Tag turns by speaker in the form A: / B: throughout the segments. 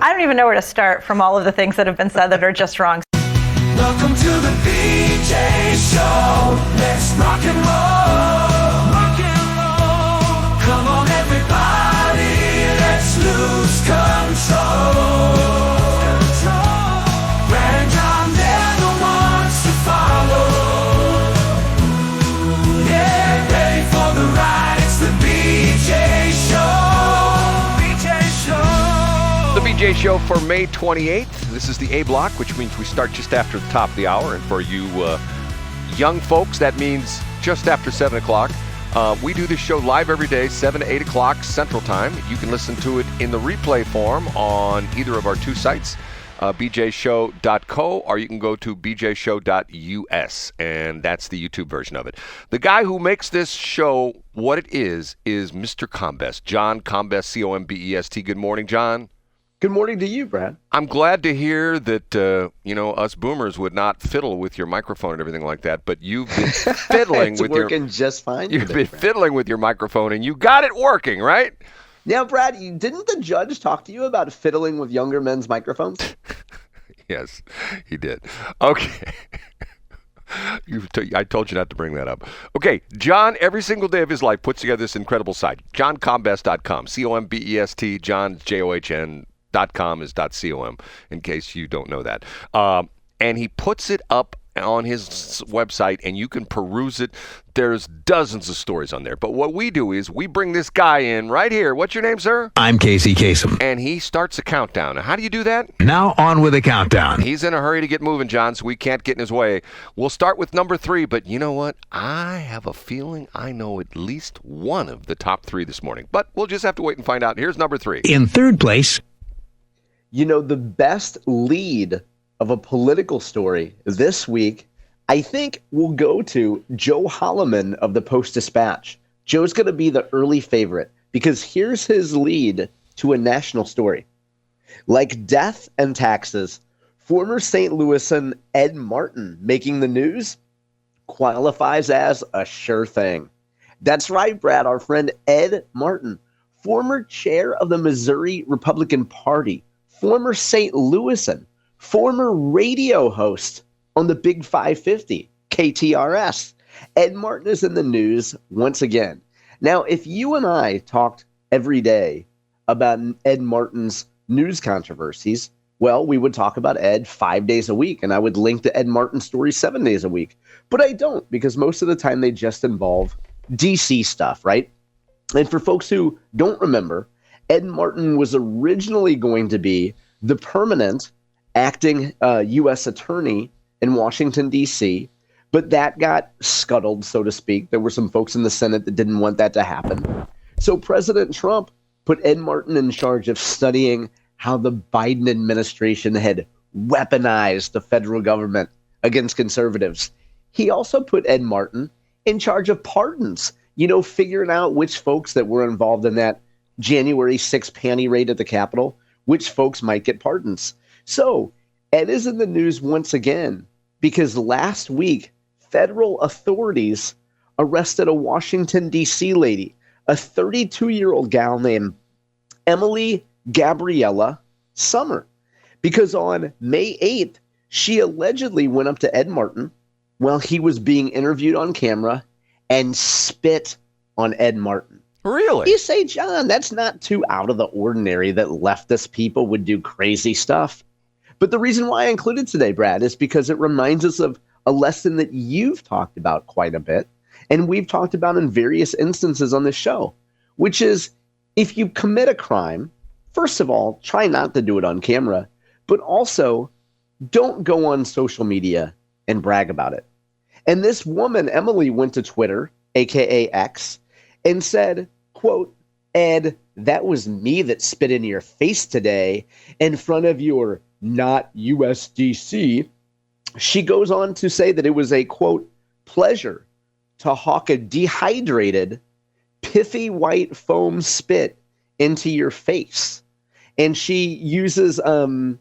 A: I don't even know where to start from all of the things that have been said that are just wrong.
B: Welcome to the BJ Show. Let's rock and roll. Rock and roll. Come on, everybody. Let's lose control. Brand John never wants to follow. Yeah, ready for the ride. It's the BJ Show. BJ Show.
C: The BJ Show for May 28th. This is the A block, which means we start just after the top of the hour. And for you young folks, that means just after 7 o'clock. We do this show live every day, 7 to 8 o'clock Central Time. You can listen to it in the replay form on either of our two sites, bjshow.co, or you can go to bjshow.us, and that's the YouTube version of it. The guy who makes this show what it is Mr. Combest, John Combest, C-O-M-B-E-S-T. Good morning, John.
D: Good morning to you, Brad.
C: I'm glad to hear that, us boomers would not fiddle with your microphone and everything like that, but you've been fiddling with
D: working just fine.
C: You've been fiddling with your microphone, and you got it working, right?
D: Now, Brad, didn't the judge talk to you about fiddling with younger men's microphones?
C: Yes, he did. Okay. I told you not to bring that up. Okay, John, every single day of his life, puts together this incredible site, johncombest.com, C-O-M-B-E-S-T, John, J-O-H-N, .com is .com, in case you don't know that. And he puts it up on his website, and you can peruse it. There's dozens of stories on there. But what we do is we bring this guy in right here. What's your name, sir?
E: I'm Casey Kasem.
C: And he starts a countdown. Now, how do you do that?
E: Now on with the countdown.
C: He's in a hurry to get moving, John, so we can't get in his way. We'll start with number 3, but you know what? I have a feeling I know at least one of the top 3 this morning. But we'll just have to wait and find out. Here's number 3.
E: In third place,
D: the best lead of a political story this week, I think, will go to Joe Holloman of the Post-Dispatch. Joe's going to be the early favorite because here's his lead to a national story. Like death and taxes, former St. Louisan Ed Martin making the news qualifies as a sure thing. That's right, Brad. Our friend Ed Martin, former chair of the Missouri Republican Party, former St. Louisan, former radio host on the Big 550, KTRS. Ed Martin is in the news once again. Now, if you and I talked every day about Ed Martin's news controversies, well, we would talk about Ed 5 days a week, and I would link to Ed Martin stories 7 days a week. But I don't, because most of the time they just involve DC stuff, right? And for folks who don't remember, Ed Martin was originally going to be the permanent acting U.S. attorney in Washington, D.C., but that got scuttled, so to speak. There were some folks in the Senate that didn't want that to happen. So President Trump put Ed Martin in charge of studying how the Biden administration had weaponized the federal government against conservatives. He also put Ed Martin in charge of pardons, figuring out which folks that were involved in that January 6th panty raid at the Capitol, which folks might get pardons. So Ed is in the news once again because last week, federal authorities arrested a Washington, D.C. lady, a 32-year-old gal named Emily Gabriella Summer, because on May 8th, she allegedly went up to Ed Martin while he was being interviewed on camera and spit on Ed Martin.
C: Really?
D: You say, John, that's not too out of the ordinary that leftist people would do crazy stuff. But the reason why I included today, Brad, is because it reminds us of a lesson that you've talked about quite a bit, and we've talked about in various instances on this show, which is if you commit a crime, first of all, try not to do it on camera, but also don't go on social media and brag about it. And this woman, Emily, went to Twitter, aka X, and said, quote, Ed, that was me that spit in your face today in front of your not USDC. She goes on to say that it was a, quote, pleasure to hawk a dehydrated, pithy white foam spit into your face. And she uses some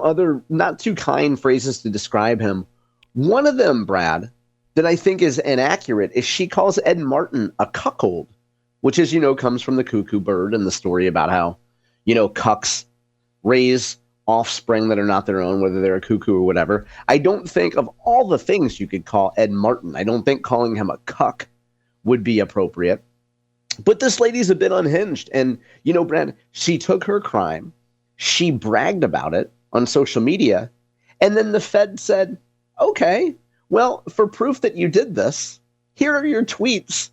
D: other not too kind phrases to describe him. One of them, Brad, that I think is inaccurate is she calls Ed Martin a cuckold, which is, comes from the cuckoo bird and the story about how, cucks raise offspring that are not their own, whether they're a cuckoo or whatever. I don't think of all the things you could call Ed Martin, I don't think calling him a cuck would be appropriate. But this lady's a bit unhinged. And, Brad, she took her crime, she bragged about it on social media, and then the Fed said, okay, well, for proof that you did this, here are your tweets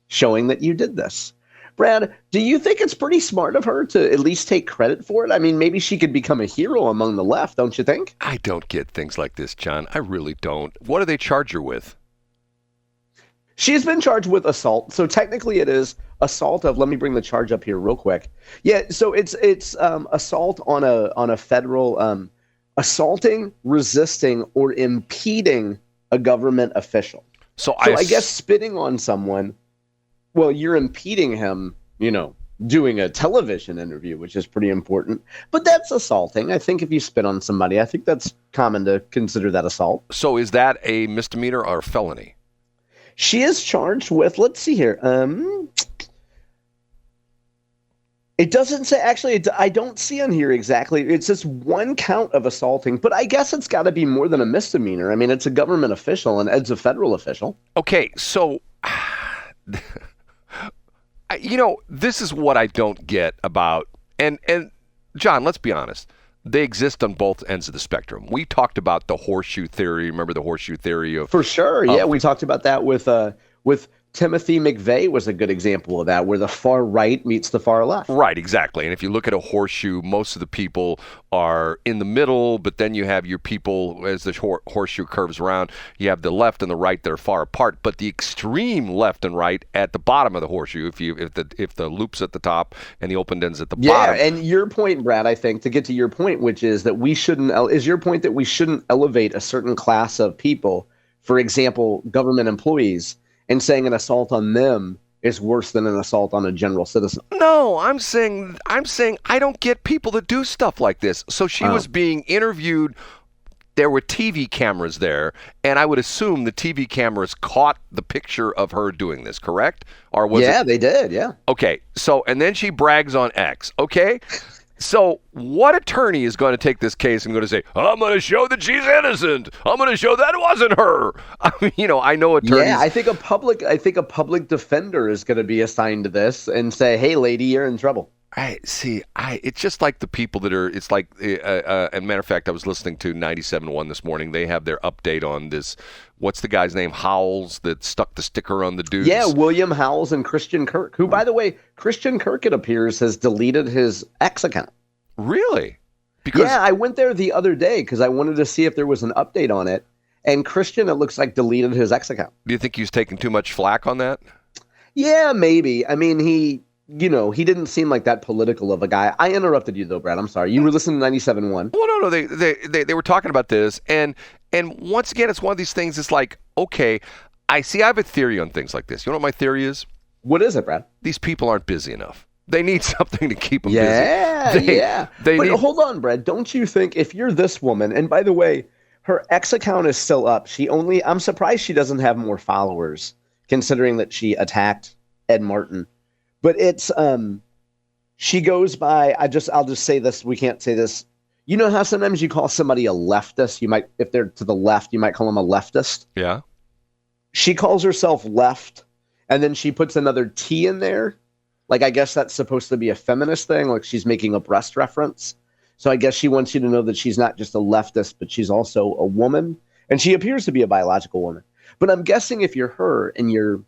D: showing that you did this. Brad, do you think it's pretty smart of her to at least take credit for it? I mean, maybe she could become a hero among the left, don't you think?
C: I don't get things like this, John. I really don't. What do they charge her with?
D: She's been charged with assault. So technically it is assault of, let me bring the charge up here real quick. Yeah, so it's assault on a federal, assaulting, resisting, or impeding a government official. So I guess spitting on someone, well, you're impeding him, doing a television interview, which is pretty important. But that's assaulting. I think if you spit on somebody, I think that's common to consider that assault.
C: So is that a misdemeanor or a felony?
D: She is charged with, let's see here. It doesn't say, actually, I don't see on here exactly. It's just one count of assaulting, but I guess it's got to be more than a misdemeanor. I mean, it's a government official and Ed's a federal official.
C: Okay, so, this is what I don't get about, and John, let's be honest. They exist on both ends of the spectrum. We talked about the horseshoe theory. Remember the horseshoe theory of...
D: For sure, yeah. We talked about that with Timothy McVeigh was a good example of that, where the far right meets the far left.
C: Right, exactly. And if you look at a horseshoe, most of the people are in the middle, but then you have your people, as the horseshoe curves around, you have the left and the right that are far apart. But the extreme left and right at the bottom of the horseshoe, if the loop's at the top and the open end's at the bottom.
D: Yeah, and your point, Brad, I think, to get to your point, which is that we shouldn't elevate a certain class of people, for example, government employees, and saying an assault on them is worse than an assault on a general citizen.
C: No, I'm saying I don't get people that do stuff like this. So she was being interviewed. There were TV cameras there, and I would assume the TV cameras caught the picture of her doing this, correct? Or was
D: it? They did, yeah.
C: Okay, so, and then she brags on X, okay? So what attorney is going to take this case and going to say, I'm going to show that she's innocent. I'm going to show that it wasn't her. I mean, I know attorneys.
D: Yeah, I think a public defender is going to be assigned to this and say, hey, lady, you're in trouble.
C: It's just like the people that are, it's like, as a matter of fact, I was listening to 97.1 this morning. They have their update on this, what's the guy's name, Howells, that stuck the sticker on the dudes?
D: Yeah, William Howells and Christian Kirk, who, by the way, Christian Kirk, it appears, has deleted his X account.
C: Really?
D: Yeah, I went there the other day because I wanted to see if there was an update on it. And Christian, it looks like, deleted his X account.
C: Do you think he was taking too much flack on that?
D: Yeah, maybe. I mean, he didn't seem like that political of a guy. I interrupted you, though, Brad. I'm sorry. You were listening to 97.1.
C: Well, no. They were talking about this. And once again, it's one of these things. It's like, okay, I have a theory on things like this. You know what my theory is?
D: What is it, Brad?
C: These people aren't busy enough. They need something to keep them busy.
D: Yeah. But hold on, Brad. Don't you think if you're this woman, and by the way, her X account is still up. I'm surprised she doesn't have more followers, considering that she attacked Ed Martin. But it's she goes by, I'll just say this, we can't say this. You know how sometimes you call somebody a leftist? You might, if they're to the left, you might call them a leftist.
C: Yeah.
D: She calls herself left, and then she puts another T in there. Like, I guess that's supposed to be a feminist thing, like she's making a breast reference. So I guess she wants you to know that she's not just a leftist, but she's also a woman. And she appears to be a biological woman. But I'm guessing if you're her and you're,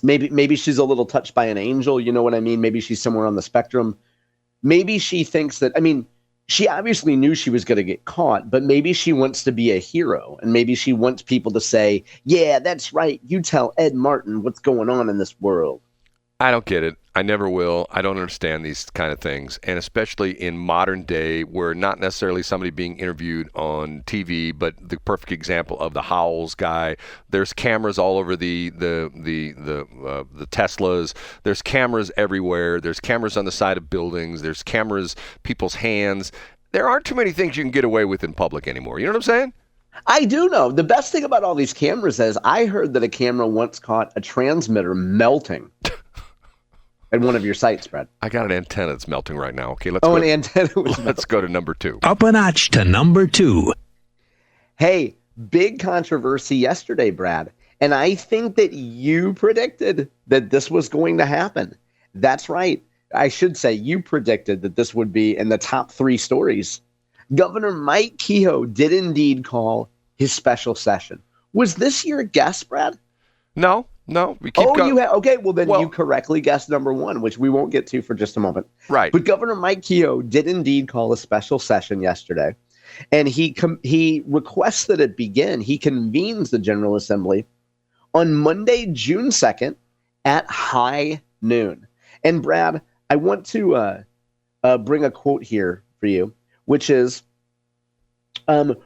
D: maybe she's a little touched by an angel, you know what I mean? Maybe she's somewhere on the spectrum. Maybe she thinks that, I mean, she obviously knew she was going to get caught, but maybe she wants to be a hero. And maybe she wants people to say, yeah, that's right. You tell Ed Martin what's going on in this world.
C: I don't get it. I never will. I don't understand these kind of things. And especially in modern day where not necessarily somebody being interviewed on TV, but the perfect example of the Howells guy. There's cameras all over the Teslas. There's cameras everywhere. There's cameras on the side of buildings. There's cameras, people's hands. There aren't too many things you can get away with in public anymore. You know what I'm saying?
D: I do know. The best thing about all these cameras is I heard that a camera once caught a transmitter melting. at one of your sites, Brad.
C: I got an antenna that's melting right now. Okay, let's
D: An antenna was
C: let's go to number 2.
E: Up a notch to number 2.
D: Hey, big controversy yesterday, Brad. And I think that you predicted that this was going to happen. That's right. I should say you predicted that this would be in the top 3 stories. Governor Mike Kehoe did indeed call his special session. Was this your guess, Brad?
C: No. We keep going.
D: Okay, well, then you correctly guessed number 1, which we won't get to for just a moment.
C: Right.
D: But Governor Mike Kehoe did indeed call a special session yesterday. And he requests that it begin. He convenes the General Assembly on Monday, June 2nd at high noon. And Brad, I want to bring a quote here for you, which is,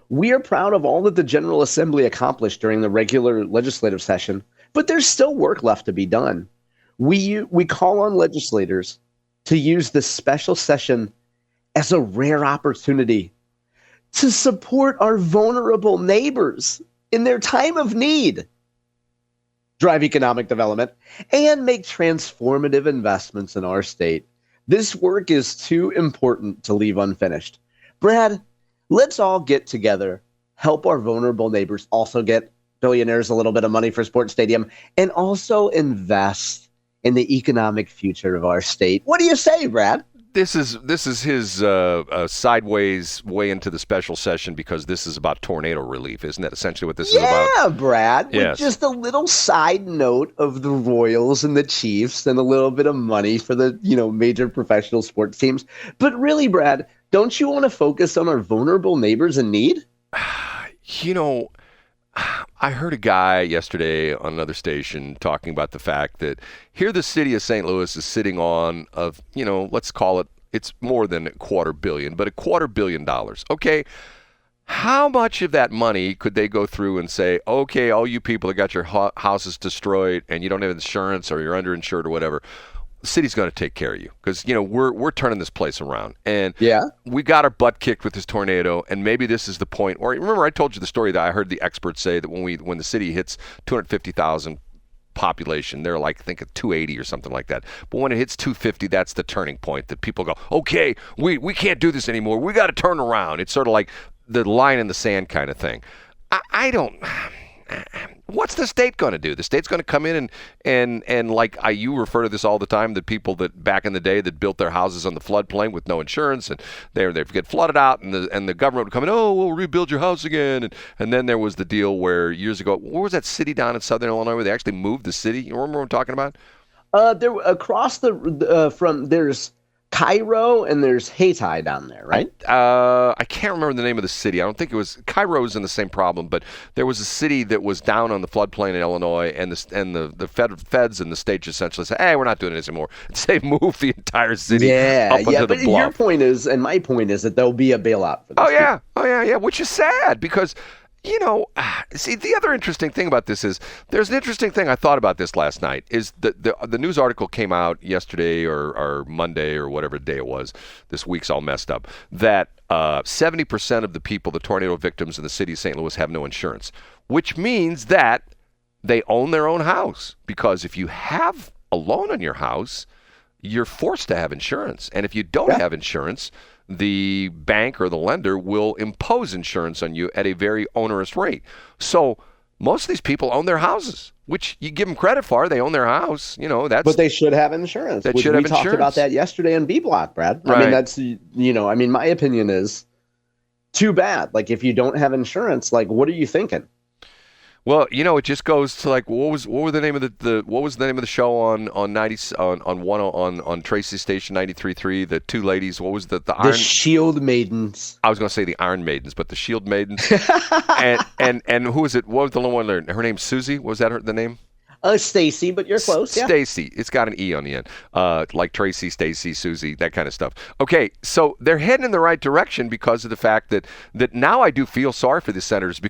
D: we are proud of all that the General Assembly accomplished during the regular legislative session, but there's still work left to be done. We call on legislators to use this special session as a rare opportunity to support our vulnerable neighbors in their time of need, drive economic development, and make transformative investments in our state. This work is too important to leave unfinished. Brad, let's all get together, help our vulnerable neighbors also get billionaires a little bit of money for sports stadium, and also invest in the economic future of our state. What do you say, Brad?
C: This is his sideways way into the special session because this is about tornado relief. Isn't that essentially what this is about?
D: Yeah, Brad.
C: Yes.
D: With just a little side note of the Royals and the Chiefs and a little bit of money for the, major professional sports teams. But really, Brad, don't you want to focus on our vulnerable neighbors in need?
C: I heard a guy yesterday on another station talking about the fact that here the city of St. Louis is sitting on let's call it's more than $250 million, but $250 million. Okay. How much of that money could they go through and say, okay, all you people that got your houses destroyed and you don't have insurance or you're underinsured or whatever, the city's going to take care of you because, we're turning this place around. And we got our butt kicked with this tornado, and maybe this is the point. Or remember I told you the story that I heard the experts say that when the city hits 250,000 population, they're like, think of 280 or something like that. But when it hits 250, that's the turning point that people go, okay, we can't do this anymore. We got to turn around. It's sort of like the line in the sand kind of thing. I don't... What's the state going to do? The state's going to come in and like you refer to this all the time, the people that back in the day that built their houses on the floodplain with no insurance and they get flooded out and the government would come in, we'll rebuild your house again. And then there was the deal where years ago, what was that city down in Southern Illinois where they actually moved the city? You remember what I'm talking about?
D: There across there's Cairo and there's Haiti down there, right?
C: I can't remember the name of the city. I don't think it was Cairo's in the same problem, but there was a city that was down on the floodplain in Illinois, and the feds and the state just essentially said, "Hey, we're not doing it anymore." They moved the entire city up onto the
D: but
C: bluff.
D: Your point is, and my point is that there'll be a bailout for this.
C: Oh yeah, which is sad because. See, the other interesting thing about this is there's an interesting thing I thought about this last night is that the news article came out yesterday or Monday or whatever day it was. This week's all messed up. That 70% of the people, the tornado victims in the city of St. Louis, have no insurance, which means that they own their own house. Because if you have a loan on your house, you're forced to have insurance. And if you don't have insurance, the bank or the lender will impose insurance on you at a very onerous rate. So most of these people own their houses, which you give them credit for. They own their house. But
D: they should have insurance.
C: We
D: talked about that yesterday on B Block, Brad.
C: Right.
D: I mean, my opinion is too bad. Like, if you don't have insurance, like, what are you thinking?
C: Well, it just goes to like what was the name of the show on Tracy Station 93.3, the two ladies, what was the Iron
D: Shield Maidens.
C: I was going to say the Iron Maidens, but the Shield Maidens. and who was it? What was the one? Her name's Susie. Was that the name?
D: Stacy, but you're close. Yeah.
C: Stacy. It's got an E on the end. Like Tracy, Stacy, Susie, that kind of stuff. Okay, so they're heading in the right direction because of the fact that now I do feel sorry for the senators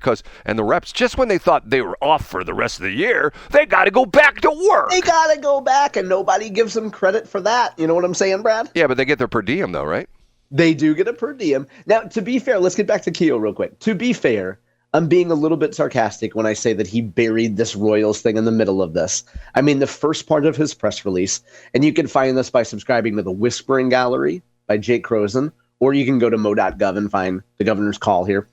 C: and the reps. Just when they thought they were off for the rest of the year, they got to go back to work.
D: They got to go back, and nobody gives them credit for that. You know what I'm saying, Brad?
C: Yeah, but they get their per diem, though, right?
D: They do get a per diem. Now, to be fair, let's get back to Kehoe real quick. To be fair, I'm being a little bit sarcastic when I say that he buried this Royals thing in the middle of this. I mean, the first part of his press release, and you can find this by subscribing to the Whispering Gallery by Jake Croson, or you can go to mo.gov and find the governor's call here.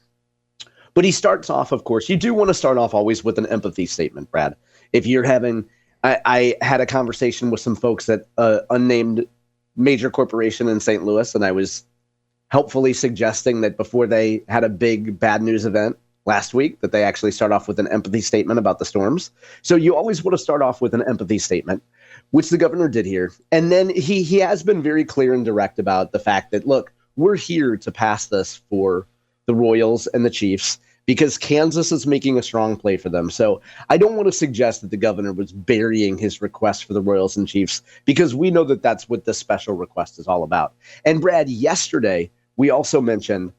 D: But he starts off, of course, you do want to start off always with an empathy statement, Brad. If you're having, I had a conversation with some folks at an unnamed major corporation in St. Louis, and I was helpfully suggesting that before they had a big bad news event last week, that they actually start off with an empathy statement about the storms. So you always want to start off with an empathy statement, which the governor did here. And then he has been very clear and direct about the fact that, look, we're here to pass this for the Royals and the Chiefs because Kansas is making a strong play for them. So I don't want to suggest that the governor was burying his request for the Royals and Chiefs, because we know that that's what this special request is all about. And Brad, yesterday, we also mentioned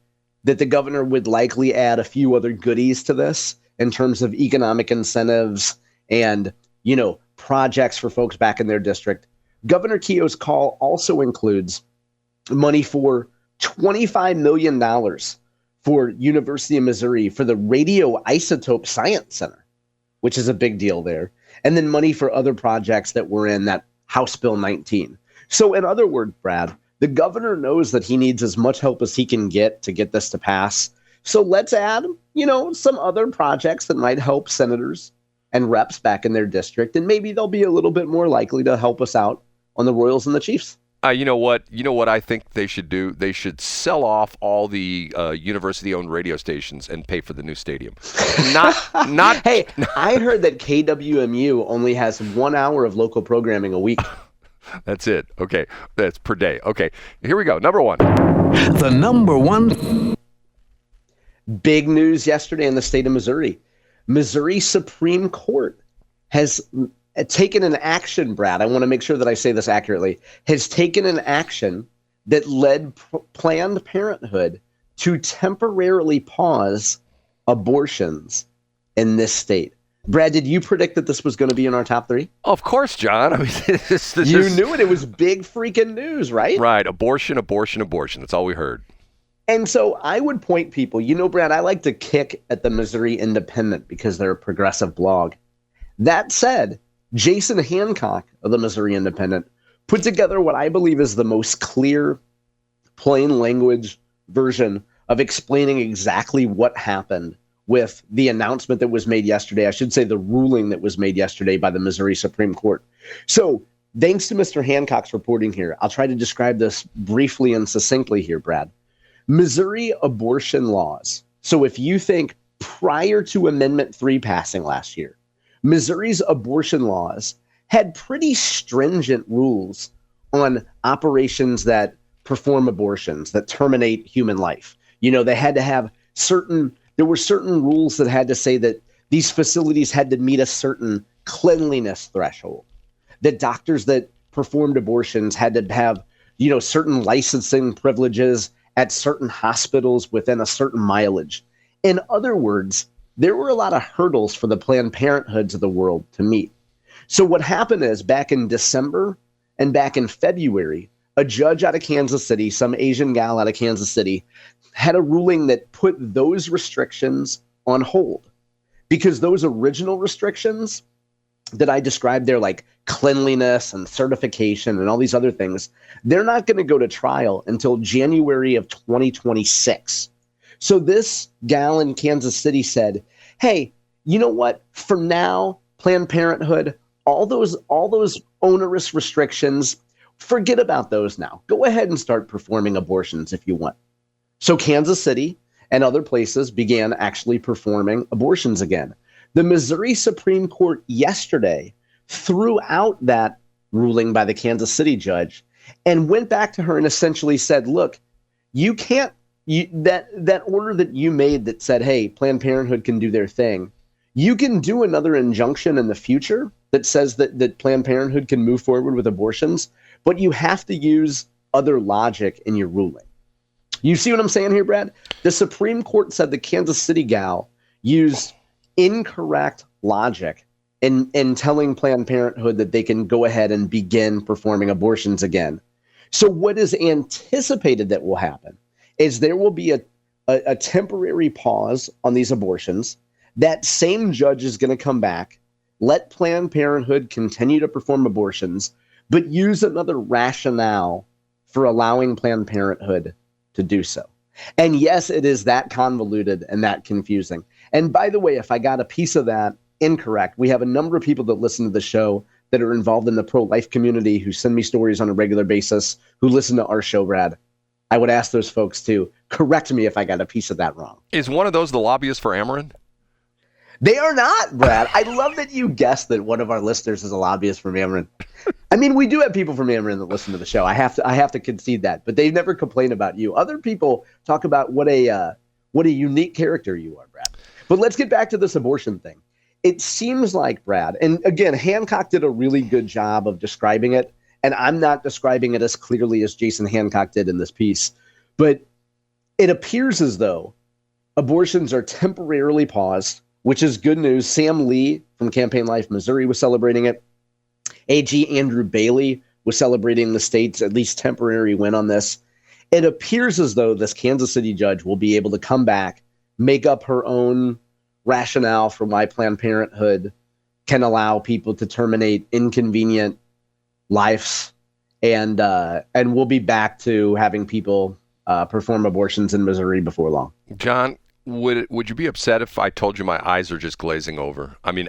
D: that the governor would likely add a few other goodies to this in terms of economic incentives and, projects for folks back in their district. Governor Kehoe's call also includes money for $25 million for University of Missouri for the Radioisotope Science Center, which is a big deal there. And then money for other projects that were in that House Bill 19. So in other words, Brad, the governor knows that he needs as much help as he can get to get this to pass. So let's add, some other projects that might help senators and reps back in their district. And maybe they'll be a little bit more likely to help us out on the Royals and the Chiefs.
C: You know what I think they should do? They should sell off all the university-owned radio stations and pay for the new stadium. Not.
D: Hey, I heard that KWMU only has 1 hour of local programming a week.
C: That's it. Okay, that's per day. Okay, here we go. Number one.
E: The number one.
D: Big news yesterday in the state of Missouri. Missouri Supreme Court has taken an action, Brad, I want to make sure that I say this accurately, has taken an action that led Planned Parenthood to temporarily pause abortions in this state. Brad, did you predict that this was going to be in our top three?
C: Of course, John. I mean,
D: you knew it. It was big freaking news, right?
C: Right. Abortion. That's all we heard.
D: And so I would point people, Brad, I like to kick at the Missouri Independent because they're a progressive blog. That said, Jason Hancock of the Missouri Independent put together what I believe is the most clear, plain language version of explaining exactly what happened with the announcement that was made yesterday. I should say the ruling that was made yesterday by the Missouri Supreme Court. So thanks to Mr. Hancock's reporting here, I'll try to describe this briefly and succinctly here, Brad. Missouri abortion laws. So if you think prior to Amendment 3 passing last year, Missouri's abortion laws had pretty stringent rules on operations that perform abortions, that terminate human life. They had to have there were certain rules that had to say that these facilities had to meet a certain cleanliness threshold, that doctors that performed abortions had to have, certain licensing privileges at certain hospitals within a certain mileage. In other words, there were a lot of hurdles for the Planned Parenthoods of the world to meet. So what happened is back in December and back in February, a judge out of Kansas City, some Asian gal out of Kansas City, had a ruling that put those restrictions on hold, because those original restrictions that I described there, like cleanliness and certification and all these other things, they're not going to go to trial until January of 2026. So this gal in Kansas City said, hey, you know what? For now, Planned Parenthood, all those onerous restrictions, forget about those now. Go ahead and start performing abortions if you want. So Kansas City and other places began actually performing abortions again. The Missouri Supreme Court yesterday threw out that ruling by the Kansas City judge and went back to her and essentially said, look, you can't, that order that you made that said, hey, Planned Parenthood can do their thing, you can do another injunction in the future that says that Planned Parenthood can move forward with abortions, but you have to use other logic in your ruling. You see what I'm saying here, Brad? The Supreme Court said the Kansas City gal used incorrect logic in telling Planned Parenthood that they can go ahead and begin performing abortions again. So what is anticipated that will happen is there will be a temporary pause on these abortions. That same judge is going to come back, let Planned Parenthood continue to perform abortions, but use another rationale for allowing Planned Parenthood to do so. And yes, it is that convoluted and that confusing. And by the way, if I got a piece of that incorrect, we have a number of people that listen to the show that are involved in the pro-life community who send me stories on a regular basis, who listen to our show, Brad. I would ask those folks to correct me if I got a piece of that wrong.
C: Is one of those the lobbyist for Ameren?
D: They are not, Brad. I love that you guessed that one of our listeners is a lobbyist from Ameren. I mean, we do have people from Ameren that listen to the show. I have to concede that, but they've never complained about you. Other people talk about what a unique character you are, Brad. But let's get back to this abortion thing. It seems like, Brad, and again, Hancock did a really good job of describing it, and I'm not describing it as clearly as Jason Hancock did in this piece, but it appears as though abortions are temporarily paused, which is good news. Sam Lee from Campaign Life Missouri was celebrating it. AG Andrew Bailey was celebrating the state's at least temporary win on this. It appears as though this Kansas City judge will be able to come back, make up her own rationale for why Planned Parenthood can allow people to terminate inconvenient lives, and we'll be back to having people perform abortions in Missouri before long.
C: John, would you be upset if I told you my eyes are just glazing over? I mean,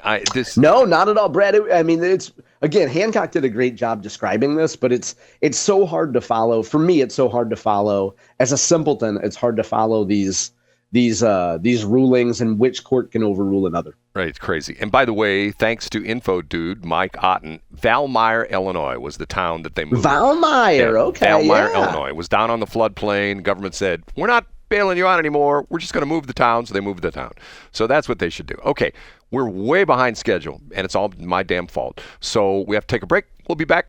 D: No, not at all, Brad. It's again, Hancock did a great job describing this, but it's so hard to follow. For me, it's so hard to follow. As a simpleton, it's hard to follow these rulings and which court can overrule another.
C: Right, it's crazy. And by the way, thanks to info dude Mike Otten, Valmeyer, Illinois was the town that they moved.
D: Valmeyer, okay,
C: Valmeyer,
D: yeah.
C: Illinois was down on the floodplain. Government said, we're not bailing you out anymore. We're just going to move the town. So they moved the town. So that's what they should do. Okay, we're way behind schedule, and it's all my damn fault. So we have to take a break. We'll be back